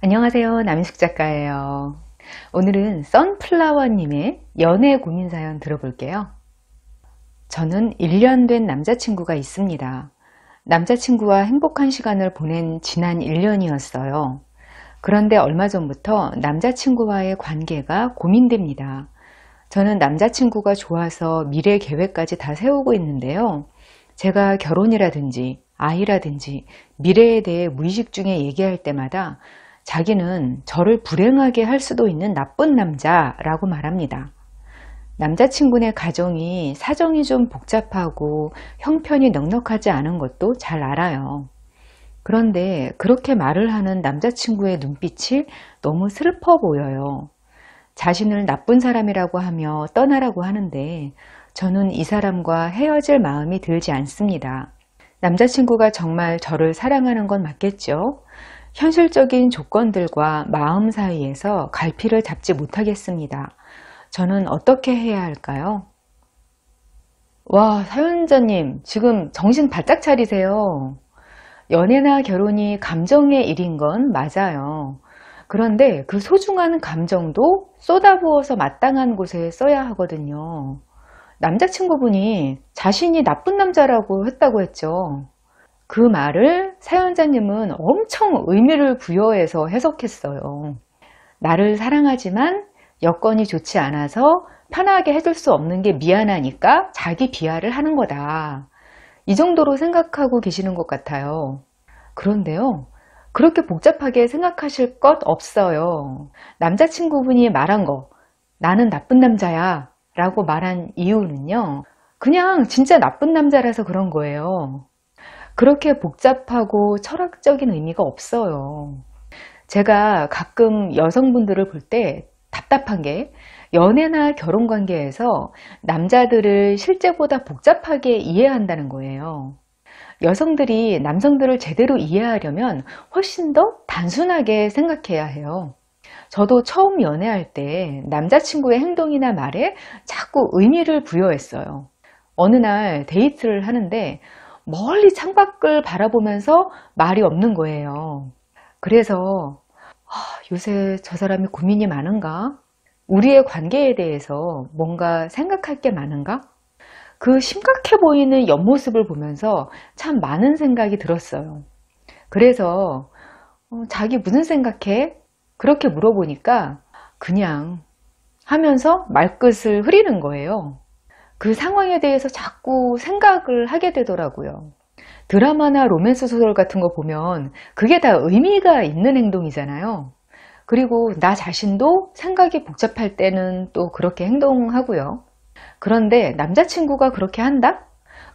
안녕하세요. 남인숙 작가예요. 오늘은 선플라워님의 연애 고민 사연 들어볼게요. 저는 1년 된 남자친구가 있습니다. 남자친구와 행복한 시간을 보낸 지난 1년이었어요. 그런데 얼마 전부터 남자친구와의 관계가 고민됩니다. 저는 남자친구가 좋아서 미래 계획까지 다 세우고 있는데요. 제가 결혼이라든지 아이라든지 미래에 대해 무의식 중에 얘기할 때마다 자기는 저를 불행하게 할 수도 있는 나쁜 남자라고 말합니다. 남자친구네 가정이 사정이 좀 복잡하고 형편이 넉넉하지 않은 것도 잘 알아요. 그런데 그렇게 말을 하는 남자친구의 눈빛이 너무 슬퍼 보여요. 자신을 나쁜 사람이라고 하며 떠나라고 하는데 저는 이 사람과 헤어질 마음이 들지 않습니다. 남자친구가 정말 저를 사랑하는 건 맞겠죠? 현실적인 조건들과 마음 사이에서 갈피를 잡지 못하겠습니다. 저는 어떻게 해야 할까요? 와, 사연자님, 지금 정신 바짝 차리세요. 연애나 결혼이 감정의 일인 건 맞아요. 그런데 그 소중한 감정도 쏟아부어서 마땅한 곳에 써야 하거든요. 남자친구분이 자신이 나쁜 남자라고 했다고 했죠. 그 말을 사연자님은 엄청 의미를 부여해서 해석했어요. 나를 사랑하지만 여건이 좋지 않아서 편하게 해줄 수 없는 게 미안하니까 자기 비하를 하는 거다. 이 정도로 생각하고 계시는 것 같아요. 그런데요, 그렇게 복잡하게 생각하실 것 없어요. 남자친구분이 말한 거, 나는 나쁜 남자야 라고 말한 이유는요, 그냥 진짜 나쁜 남자라서 그런 거예요. 그렇게 복잡하고 철학적인 의미가 없어요. 제가 가끔 여성분들을 볼 때 답답한 게 연애나 결혼 관계에서 남자들을 실제보다 복잡하게 이해한다는 거예요. 여성들이 남성들을 제대로 이해하려면 훨씬 더 단순하게 생각해야 해요. 저도 처음 연애할 때 남자친구의 행동이나 말에 자꾸 의미를 부여했어요. 어느 날 데이트를 하는데 멀리 창밖을 바라보면서 말이 없는 거예요. 그래서 요새 저 사람이 고민이 많은가? 우리의 관계에 대해서 뭔가 생각할 게 많은가? 그 심각해 보이는 옆모습을 보면서 참 많은 생각이 들었어요. 그래서 자기 무슨 생각해? 그렇게 물어보니까 그냥 하면서 말끝을 흐리는 거예요. 그 상황에 대해서 자꾸 생각을 하게 되더라고요. 드라마나 로맨스 소설 같은 거 보면 그게 다 의미가 있는 행동이잖아요. 그리고 나 자신도 생각이 복잡할 때는 또 그렇게 행동하고요. 그런데 남자친구가 그렇게 한다?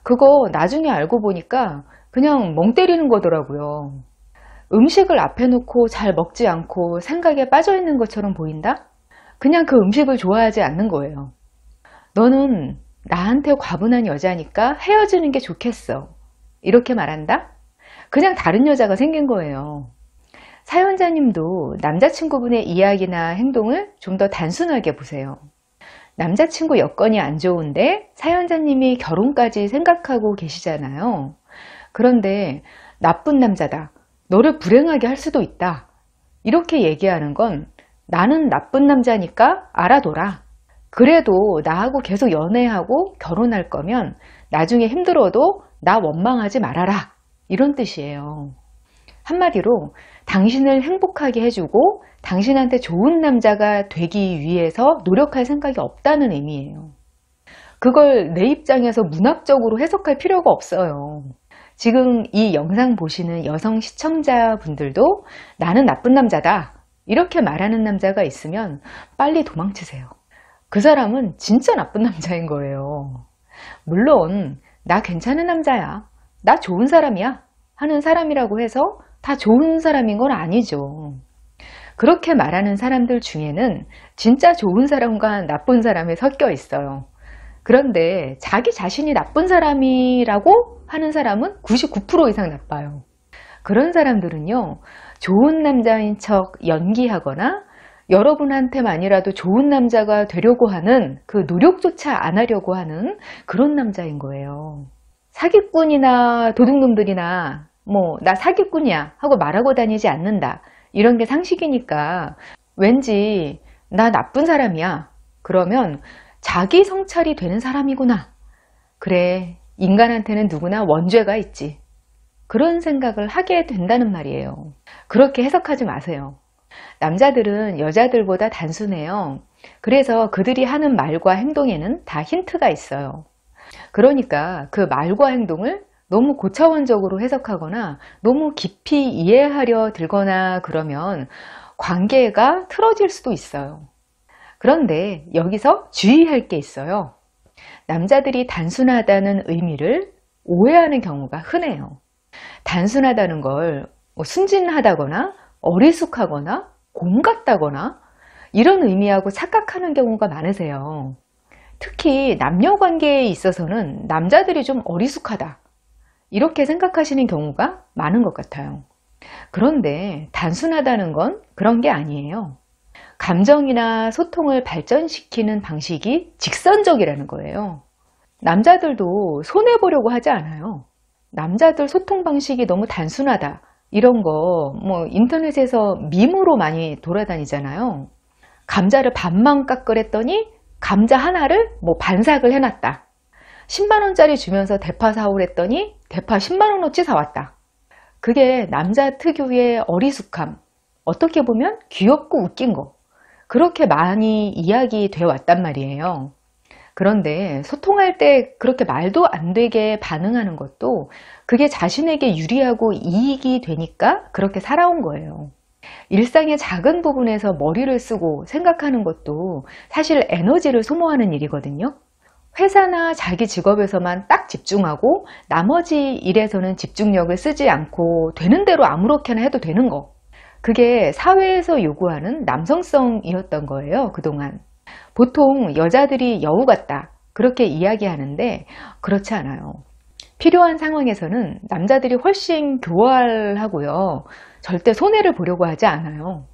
그거 나중에 알고 보니까 그냥 멍 때리는 거더라고요. 음식을 앞에 놓고 잘 먹지 않고 생각에 빠져 있는 것처럼 보인다? 그냥 그 음식을 좋아하지 않는 거예요. 너는 나한테 과분한 여자니까 헤어지는 게 좋겠어. 이렇게 말한다? 그냥 다른 여자가 생긴 거예요. 사연자님도 남자친구분의 이야기나 행동을 좀 더 단순하게 보세요. 남자친구 여건이 안 좋은데 사연자님이 결혼까지 생각하고 계시잖아요. 그런데 나쁜 남자다. 너를 불행하게 할 수도 있다. 이렇게 얘기하는 건 나는 나쁜 남자니까 알아둬라. 그래도 나하고 계속 연애하고 결혼할 거면 나중에 힘들어도 나 원망하지 말아라. 이런 뜻이에요. 한마디로 당신을 행복하게 해주고 당신한테 좋은 남자가 되기 위해서 노력할 생각이 없다는 의미예요. 그걸 내 입장에서 문학적으로 해석할 필요가 없어요. 지금 이 영상 보시는 여성 시청자분들도 나는 나쁜 남자다. 이렇게 말하는 남자가 있으면 빨리 도망치세요. 그 사람은 진짜 나쁜 남자인 거예요. 물론 나 괜찮은 남자야, 나 좋은 사람이야 하는 사람이라고 해서 다 좋은 사람인 건 아니죠. 그렇게 말하는 사람들 중에는 진짜 좋은 사람과 나쁜 사람이 섞여 있어요. 그런데 자기 자신이 나쁜 사람이라고 하는 사람은 99% 이상 나빠요. 그런 사람들은요, 좋은 남자인 척 연기하거나 여러분한테만이라도 좋은 남자가 되려고 하는 그 노력조차 안 하려고 하는 그런 남자인 거예요. 사기꾼이나 도둑놈들이나 나 사기꾼이야 하고 말하고 다니지 않는다. 이런 게 상식이니까 왠지 나 나쁜 사람이야. 그러면 자기 성찰이 되는 사람이구나. 그래, 인간한테는 누구나 원죄가 있지. 그런 생각을 하게 된다는 말이에요. 그렇게 해석하지 마세요. 남자들은 여자들보다 단순해요. 그래서 그들이 하는 말과 행동에는 다 힌트가 있어요. 그러니까 그 말과 행동을 너무 고차원적으로 해석하거나 너무 깊이 이해하려 들거나 그러면 관계가 틀어질 수도 있어요. 그런데 여기서 주의할 게 있어요. 남자들이 단순하다는 의미를 오해하는 경우가 흔해요. 단순하다는 걸 순진하다거나 어리숙하거나 곰 같다거나 이런 의미하고 착각하는 경우가 많으세요. 특히 남녀 관계에 있어서는 남자들이 좀 어리숙하다 이렇게 생각하시는 경우가 많은 것 같아요. 그런데 단순하다는 건 그런 게 아니에요. 감정이나 소통을 발전시키는 방식이 직선적이라는 거예요. 남자들도 손해보려고 하지 않아요. 남자들 소통 방식이 너무 단순하다 이런 거 인터넷에서 밈으로 많이 돌아다니잖아요. 감자를 반만 깎으랬더니 감자 하나를 반삭을 해놨다. 10만원짜리 주면서 대파 사오랬더니 대파 10만원어치 사왔다. 그게 남자 특유의 어리숙함, 어떻게 보면 귀엽고 웃긴 거, 그렇게 많이 이야기되어 왔단 말이에요. 그런데 소통할 때 그렇게 말도 안 되게 반응하는 것도 그게 자신에게 유리하고 이익이 되니까 그렇게 살아온 거예요. 일상의 작은 부분에서 머리를 쓰고 생각하는 것도 사실 에너지를 소모하는 일이거든요. 회사나 자기 직업에서만 딱 집중하고 나머지 일에서는 집중력을 쓰지 않고 되는 대로 아무렇게나 해도 되는 거. 그게 사회에서 요구하는 남성성이었던 거예요, 그동안. 보통 여자들이 여우 같다 그렇게 이야기하는데 그렇지 않아요. 필요한 상황에서는 남자들이 훨씬 교활하고요. 절대 손해를 보려고 하지 않아요.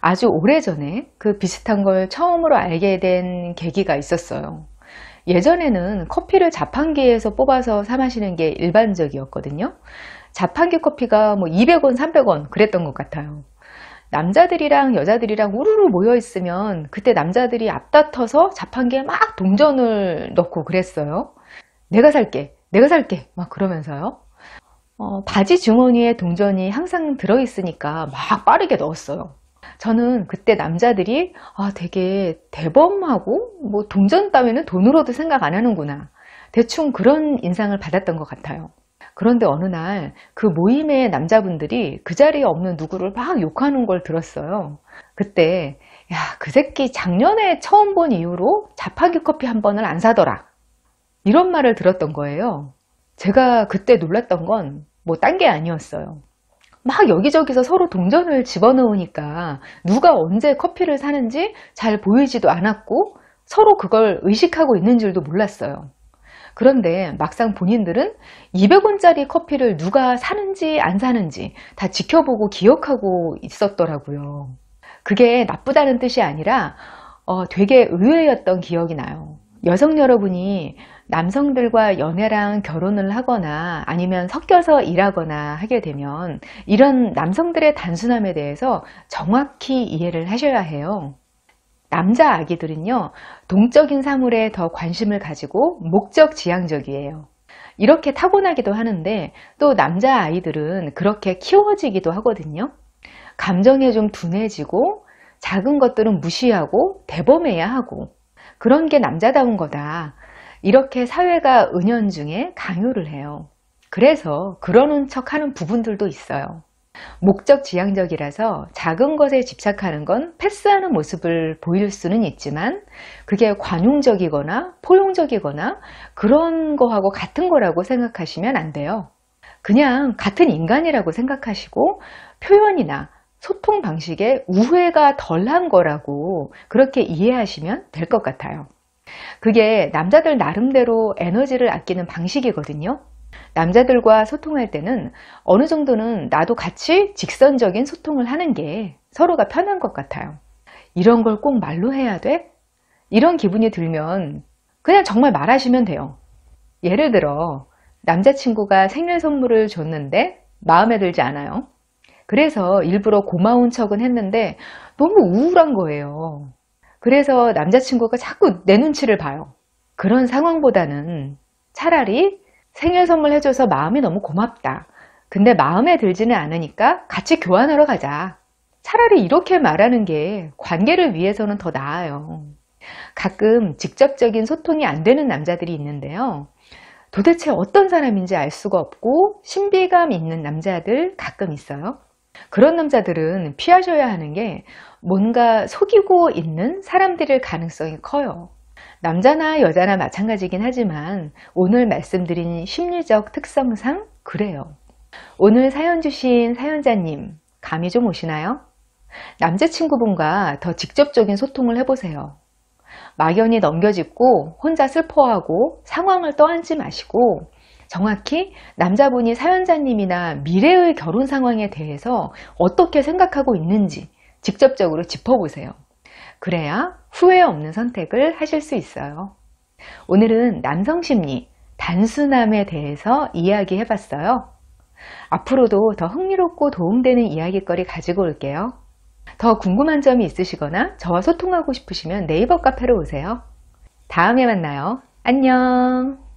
아주 오래전에 그 비슷한 걸 처음으로 알게 된 계기가 있었어요. 예전에는 커피를 자판기에서 뽑아서 사 마시는 게 일반적이었거든요. 자판기 커피가 200원, 300원 그랬던 것 같아요. 남자들이랑 여자들이랑 우르르 모여 있으면 그때 남자들이 앞다퉈서 자판기에 막 동전을 넣고 그랬어요. 내가 살게, 내가 살게 막 그러면서요. 바지 주머니에 동전이 항상 들어있으니까 막 빠르게 넣었어요. 저는 그때 남자들이 되게 대범하고 동전 따위는 돈으로도 생각 안 하는구나. 대충 그런 인상을 받았던 것 같아요. 그런데 어느 날 그 모임의 남자분들이 그 자리에 없는 누구를 막 욕하는 걸 들었어요. 그때 야, 그 새끼 작년에 처음 본 이후로 자판기 커피 한 번을 안 사더라. 이런 말을 들었던 거예요. 제가 그때 놀랐던 건 딴 게 아니었어요. 막 여기저기서 서로 동전을 집어넣으니까 누가 언제 커피를 사는지 잘 보이지도 않았고 서로 그걸 의식하고 있는 줄도 몰랐어요. 그런데 막상 본인들은 200원짜리 커피를 누가 사는지 안 사는지 다 지켜보고 기억하고 있었더라고요. 그게 나쁘다는 뜻이 아니라 되게 의외였던 기억이 나요. 여성 여러분이 남성들과 연애랑 결혼을 하거나 아니면 섞여서 일하거나 하게 되면 이런 남성들의 단순함에 대해서 정확히 이해를 하셔야 해요. 남자 아기들은요, 동적인 사물에 더 관심을 가지고 목적지향적이에요. 이렇게 타고나기도 하는데 또 남자 아이들은 그렇게 키워지기도 하거든요. 감정에 좀 둔해지고 작은 것들은 무시하고 대범해야 하고 그런 게 남자다운 거다. 이렇게 사회가 은연중에 강요를 해요. 그래서 그러는 척하는 부분들도 있어요. 목적지향적이라서 작은 것에 집착하는 건 패스하는 모습을 보일 수는 있지만 그게 관용적이거나 포용적이거나 그런 거하고 같은 거라고 생각하시면 안 돼요. 그냥 같은 인간이라고 생각하시고 표현이나 소통 방식에 우회가 덜한 거라고 그렇게 이해하시면 될 것 같아요. 그게 남자들 나름대로 에너지를 아끼는 방식이거든요. 남자들과 소통할 때는 어느 정도는 나도 같이 직선적인 소통을 하는 게 서로가 편한 것 같아요. 이런 걸 꼭 말로 해야 돼? 이런 기분이 들면 그냥 정말 말하시면 돼요. 예를 들어 남자친구가 생일 선물을 줬는데 마음에 들지 않아요. 그래서 일부러 고마운 척은 했는데 너무 우울한 거예요. 그래서 남자친구가 자꾸 내 눈치를 봐요. 그런 상황보다는 차라리 생일 선물 해줘서 마음이 너무 고맙다. 근데 마음에 들지는 않으니까 같이 교환하러 가자. 차라리 이렇게 말하는 게 관계를 위해서는 더 나아요. 가끔 직접적인 소통이 안 되는 남자들이 있는데요. 도대체 어떤 사람인지 알 수가 없고 신비감 있는 남자들 가끔 있어요. 그런 남자들은 피하셔야 하는 게 뭔가 속이고 있는 사람들일 가능성이 커요. 남자나 여자나 마찬가지긴 하지만 오늘 말씀드린 심리적 특성상 그래요. 오늘 사연 주신 사연자님, 감이 좀 오시나요? 남자친구분과 더 직접적인 소통을 해보세요. 막연히 넘겨짚고 혼자 슬퍼하고 상황을 떠안지 마시고 정확히 남자분이 사연자님이나 미래의 결혼 상황에 대해서 어떻게 생각하고 있는지 직접적으로 짚어보세요. 그래야 후회 없는 선택을 하실 수 있어요. 오늘은 남성 심리, 단순함에 대해서 이야기해봤어요. 앞으로도 더 흥미롭고 도움되는 이야기거리 가지고 올게요. 더 궁금한 점이 있으시거나 저와 소통하고 싶으시면 네이버 카페로 오세요. 다음에 만나요. 안녕.